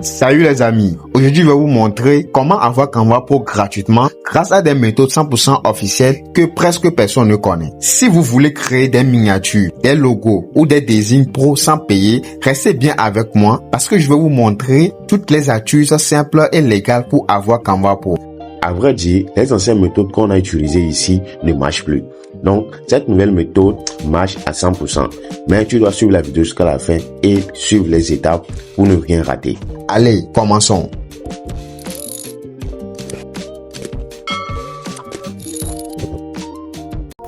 Salut les amis, aujourd'hui je vais vous montrer comment avoir Canva Pro gratuitement grâce à des méthodes 100% officielles que presque personne ne connaît. Si vous voulez créer des miniatures, des logos ou des designs pro sans payer, restez bien avec moi parce que je vais vous montrer toutes les astuces simples et légales pour avoir Canva Pro. À vrai dire, les anciennes méthodes qu'on a utilisées ici ne marchent plus. Donc, cette nouvelle méthode marche à 100%. Mais tu dois suivre la vidéo jusqu'à la fin et suivre les étapes pour ne rien rater. Allez, commençons.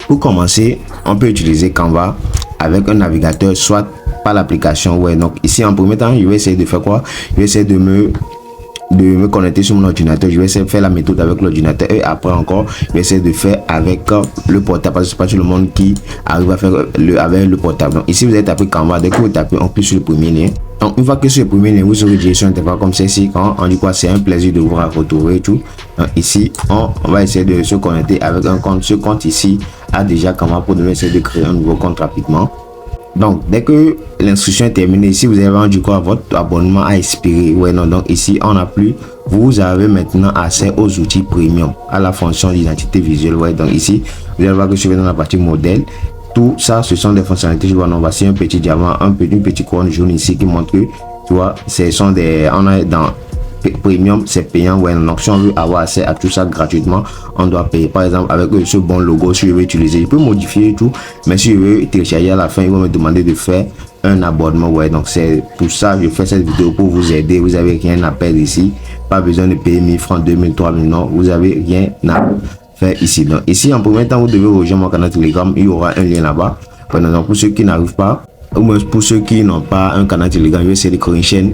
Pour commencer, on peut utiliser Canva avec un navigateur, soit par l'application. Donc ici, en premier temps, je vais essayer de faire quoi? Je vais essayer de me connecter sur mon ordinateur. Je vais essayer de faire la méthode avec l'ordinateur et après encore je vais essayer de faire avec le portable parce que c'est pas tout le monde qui arrive à faire avec le portable. Donc ici vous allez taper Canva. Dès que vous tapez, on clique sur le premier lien. Donc une fois que sur le premier lien vous serez dirigé sur une interface comme celle-ci. Quand on dit quoi, c'est un plaisir de vous retrouver et tout. Donc ici on va essayer de se connecter avec un compte. Ce compte ici a déjà Canva pour nous essayer de créer un nouveau compte rapidement. Donc dès que l'instruction est terminée, ici vous avez rendu quoi, votre abonnement a expiré. Donc ici on n'a plus, vous avez maintenant accès aux outils premium, à la fonction d'identité visuelle. Donc ici vous allez voir que je vais dans la partie modèle. Tout ça ce sont des fonctionnalités. Je vois, non, voici un petit diamant, une petite couronne jaune ici qui montre que tu vois, ce sont des, on est dans premium, c'est payant. Donc si on veut avoir accès à tout ça gratuitement, on doit payer. Par exemple avec ce bon logo, si je veux utiliser, je peux modifier tout, mais si je veux télécharger à la fin, ils vont me demander de faire un abonnement. Donc c'est pour ça que je fais cette vidéo, pour vous aider. Vous avez rien à perdre ici, pas besoin de payer 1000 francs, 2000, 3000, non, vous avez rien à faire ici. Donc ici en premier temps vous devez rejoindre mon canal Telegram, il y aura un lien là-bas. Donc pour ceux qui n'arrivent pas, ou même pour ceux qui n'ont pas un canal Telegram, je vais essayer de créer une chaîne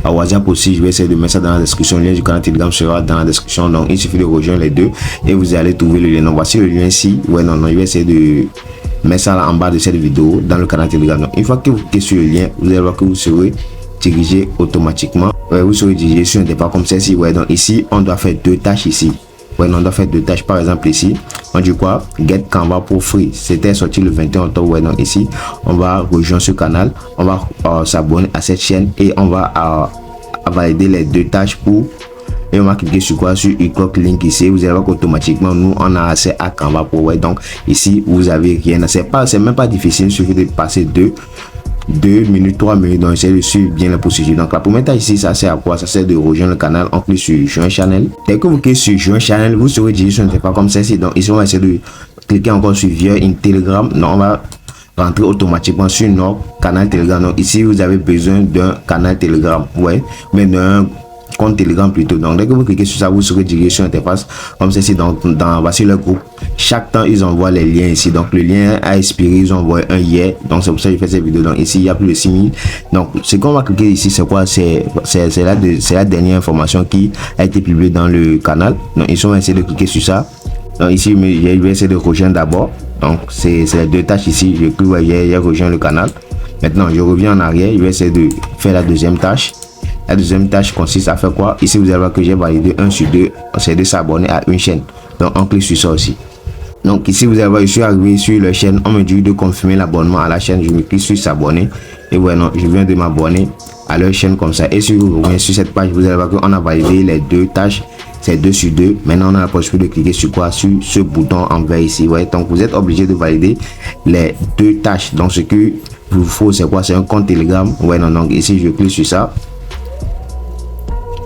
à WhatsApp aussi. Je vais essayer de mettre ça dans la description. Le lien du canal Telegram sera dans la description. Donc il suffit de rejoindre les deux et vous allez trouver le lien. Donc voici le lien ici. Je vais essayer de mettre ça là en bas de cette vidéo dans le canal Telegram. Donc une fois que vous cliquez sur le lien, vous allez voir que vous serez dirigé automatiquement. Vous serez dirigé sur un départ comme celle-ci. Donc ici on doit faire deux tâches ici. On doit faire deux tâches. Par exemple ici on dit quoi, get Canva pour free, c'était sorti le 21 octobre. Donc ici on va rejoindre ce canal, on va s'abonner à cette chaîne et on va valider les deux tâches pour, et on va cliquer sur quoi, sur e-clock link ici. Vous allez voir qu'automatiquement nous on a accès à Canva Pro. Donc ici vous avez rien, c'est même pas difficile, il suffit de passer 2 minutes, 3 minutes. Donc essayez de suivre bien la procédure. Donc la première tâche ici, ça sert à quoi? Ça sert de rejoindre le canal. On clique sur joindre channel. Dès que vous cliquez sur joindre channel, vous serez dirigé sur une interface comme celle-ci. Donc ici on va essayer de cliquer encore sur via in Telegram. Donc on va rentrer automatiquement sur notre canal Telegram. Donc ici vous avez besoin d'un canal Telegram, mais d'un compte Telegram plutôt. Donc dès que vous cliquez sur ça, vous serez dirigé sur l'interface comme ceci. Donc voici le groupe. Chaque temps ils envoient les liens ici. Donc le lien a expiré, ils ont envoyé un hier. Donc c'est pour ça que je fais cette vidéo. Donc ici il y a plus de 6000. Donc ce qu'on va cliquer ici, c'est quoi? C'est la dernière information qui a été publiée dans le canal. Donc ils sont essayer de cliquer sur ça. Donc ici je vais essayer de rejoindre d'abord. Donc c'est les deux tâches ici. Je clique, j'ai rejoint le canal. Maintenant je reviens en arrière, je vais essayer de faire la deuxième tâche. La deuxième tâche consiste à faire quoi? Ici vous allez voir que j'ai validé 1 sur 2, c'est de s'abonner à une chaîne. Donc on clique sur ça aussi. Donc ici vous allez voir, je suis arrivé sur la chaîne, on me dit de confirmer l'abonnement à la chaîne. Je me clique sur s'abonner et je viens de m'abonner à leur chaîne comme ça. Et si vous revenez sur cette page, vous allez voir qu'on a validé les deux tâches, c'est 2 sur 2. Maintenant on a la possibilité de cliquer sur quoi? Sur ce bouton en vert ici. Donc vous êtes obligé de valider les deux tâches. Donc ce que vous faut, c'est quoi? C'est un compte Telegram. Donc ici je clique sur ça.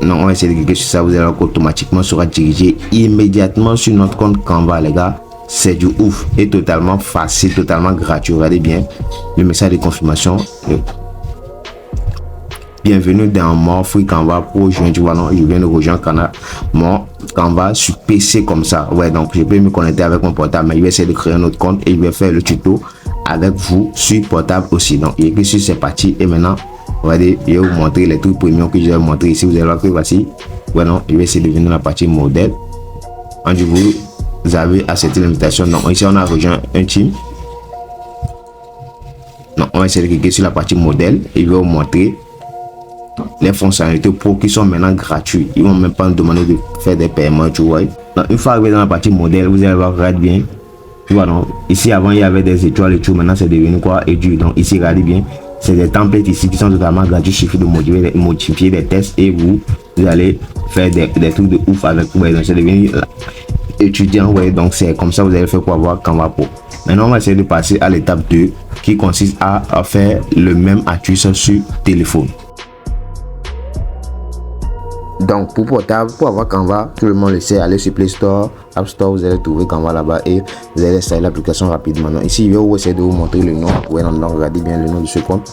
Non, on va essayer de cliquer sur ça. Vous allez voir qu'automatiquement sera dirigé immédiatement sur notre compte Canva, les gars. C'est du ouf et totalement facile, totalement gratuit. Regardez bien le message de confirmation. Bienvenue dans mon free Canva Pro. Je viens de rejoindre mon Canva sur PC comme ça. Donc je peux me connecter avec mon portable, mais je vais essayer de créer un autre compte et je vais faire le tuto avec vous sur portable aussi. Donc il clique sur c'est parti et maintenant regardez, je vais vous montrer les trucs premium que je vais vous montrer ici. Vous allez voir que voici. Je vais essayer de venir dans la partie modèle. Vous avez accepté l'invitation. Donc ici on a rejoint un team. Donc on va essayer de cliquer sur la partie modèle et je vais vous montrer les fonctionnalités pro qui sont maintenant gratuites. Ils vont même pas nous demander de faire des paiements, tu vois. Donc une fois arrivé dans la partie modèle, vous allez voir, regardez bien. Tu vois, non, ici avant il y avait des étoiles et tout, maintenant c'est devenu quoi, et du. Donc ici regardez bien, c'est des templates ici qui sont totalement gratuits. Il suffit de modifier des tests et vous allez faire des trucs de ouf avec. Ouais, donc c'est devenu étudiant. Ouais, donc c'est comme ça vous allez faire pour avoir Canva Pro. Maintenant, on va essayer de passer à l'étape 2 qui consiste à faire le même astuce sur téléphone. Donc pour portable, pour avoir Canva, tout le monde le sait, allez sur Play Store, App Store, vous allez trouver Canva là-bas et vous allez installer l'application rapidement. Donc ici, je vais essayer de vous montrer le nom. Ouais, donc regardez bien le nom de ce compte.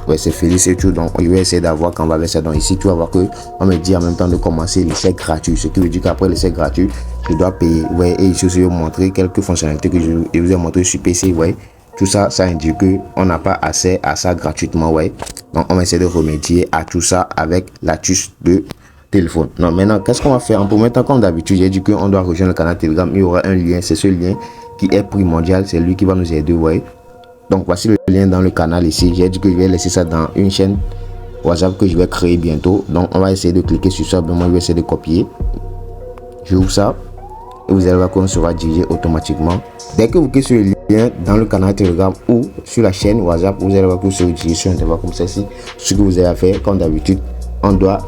Ouais, c'est Félix et tout. Donc je vais essayer d'avoir Canva avec ça. Donc ici, tu vas voir que on me dit en même temps de commencer l'essai gratuit. Ce qui veut dire qu'après l'essai gratuit, je dois payer. Ouais, et ici, je vais vous montrer quelques fonctionnalités que je vous ai montré sur PC. Ouais. Tout ça, ça indique qu'on n'a pas accès à ça gratuitement. Ouais. Donc on va essayer de remédier à tout ça avec l'astuce de téléphone. Non, maintenant, qu'est-ce qu'on va faire? En premier temps, comme d'habitude, j'ai dit qu'on doit rejoindre le canal Telegram. Il y aura un lien, c'est ce lien qui est primordial, c'est lui qui va nous aider, ouais. Donc, voici le lien dans le canal ici. J'ai dit que je vais laisser ça dans une chaîne WhatsApp que je vais créer bientôt. Donc, on va essayer de cliquer sur ça. Moi, je vais essayer de copier. Je ouvre ça et vous allez voir qu'on sera dirigé automatiquement. Dès que vous cliquez sur le lien dans le canal Telegram ou sur la chaîne WhatsApp, vous allez voir que vous serez dirigé sur un intervalle comme ceci. Ce que vous allez faire, comme d'habitude, on doit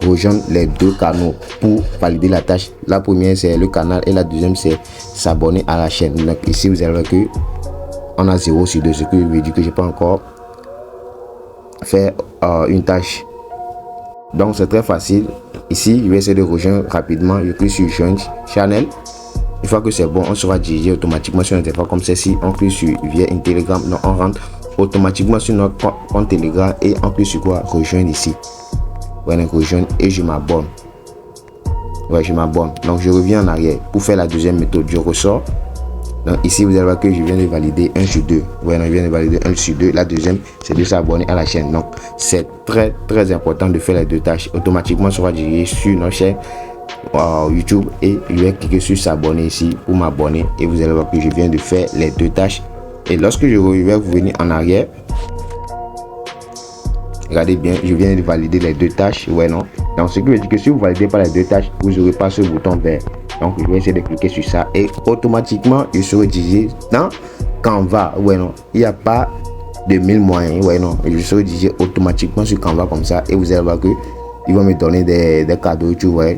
rejoindre les deux canaux pour valider la tâche. La première c'est le canal et la deuxième c'est s'abonner à la chaîne. Donc ici vous allez voir que on a 0 sur 2, ce qui veut dire que je peux encore faire une tâche. Donc c'est très facile. Ici je vais essayer de rejoindre rapidement. Je clique sur joindre channel. Une fois que c'est bon, on sera dirigé automatiquement sur un interface comme ceci. On clique sur via un Telegram. Donc on rentre automatiquement sur notre compte Telegram et on clique sur quoi? Rejoindre ici. Rejoindre et je m'abonne. Ouais, je m'abonne. Donc je reviens en arrière pour faire la deuxième méthode. Je ressors. Donc ici vous allez voir que je viens de valider 1 sur 2. Ouais, je viens de valider 1 sur 2. La deuxième c'est de s'abonner à la chaîne. Donc c'est très important de faire les deux tâches. Automatiquement sera dirigé sur notre chaîne YouTube et je vais cliquer sur s'abonner ici pour m'abonner et vous allez voir que je viens de faire les deux tâches. Et lorsque je vais revenir en arrière, regardez bien, je viens de valider les deux tâches. Ouais, non. Donc, ce qui veut dire que si vous validez pas les deux tâches, vous n'aurez pas ce bouton vert. Donc, je vais essayer de cliquer sur ça et automatiquement, je serai dirigé dans Canva. Ouais, non. Il n'y a pas de 1000 moyens. Ouais, non. Je serai dirigé automatiquement sur Canva comme ça et vous allez voir que ils vont me donner des cadeaux, tu vois.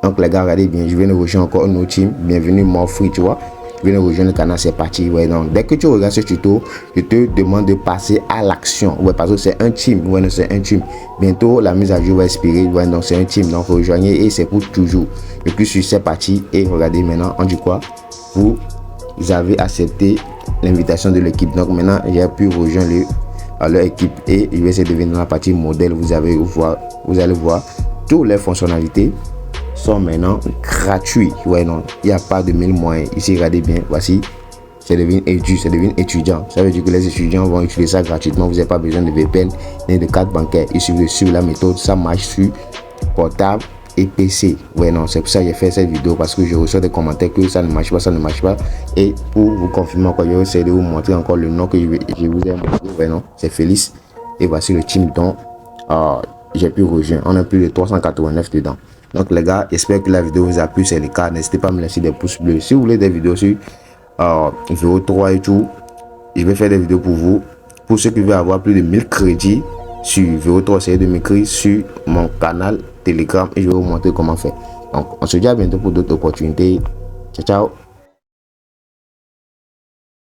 Donc, les gars, regardez bien, je viens de rejoindre encore un autre team. Bienvenue, mon free, tu vois. Je viens de rejoindre le canal, c'est parti. Ouais, donc dès que tu regardes ce tuto, je te demande de passer à l'action. Ouais, parce que c'est un team. Ouais, c'est un team. Bientôt la mise à jour va expirer. Ouais, donc c'est un team. Donc rejoignez et c'est pour toujours. Et puis sur c'est parti. Et regardez maintenant, on dit quoi? Vous avez accepté l'invitation de l'équipe. Donc maintenant, j'ai pu rejoindre leur équipe et je vais essayer de venir dans la partie modèle. Vous allez voir toutes les fonctionnalités sont maintenant gratuits. Ouais, non, il n'y a pas de 1000 moyens. Ici, regardez bien, voici, c'est devenu étudiant. Ça veut dire que les étudiants vont utiliser ça gratuitement. Vous n'avez pas besoin de VPN ni de carte bancaire. Il suffit de suivre la méthode. Ça marche sur portable et PC. Ouais, non, c'est pour ça que j'ai fait cette vidéo parce que je reçois des commentaires que ça ne marche pas, Et pour vous confirmer encore, je vais essayer de vous montrer encore le nom que je vous ai montré. Ouais, non, c'est Félix. Et voici le team dont j'ai pu rejoindre. On a plus de 389 dedans. Donc les gars, j'espère que la vidéo vous a plu. C'est le cas, n'hésitez pas à me laisser des pouces bleus. Si vous voulez des vidéos sur VO3 et tout, je vais faire des vidéos pour vous. Pour ceux qui veulent avoir plus de 1000 crédits sur VO3, essayez de m'écrire sur mon canal Telegram et je vais vous montrer comment faire. Donc on se dit à bientôt pour d'autres opportunités. Ciao, ciao.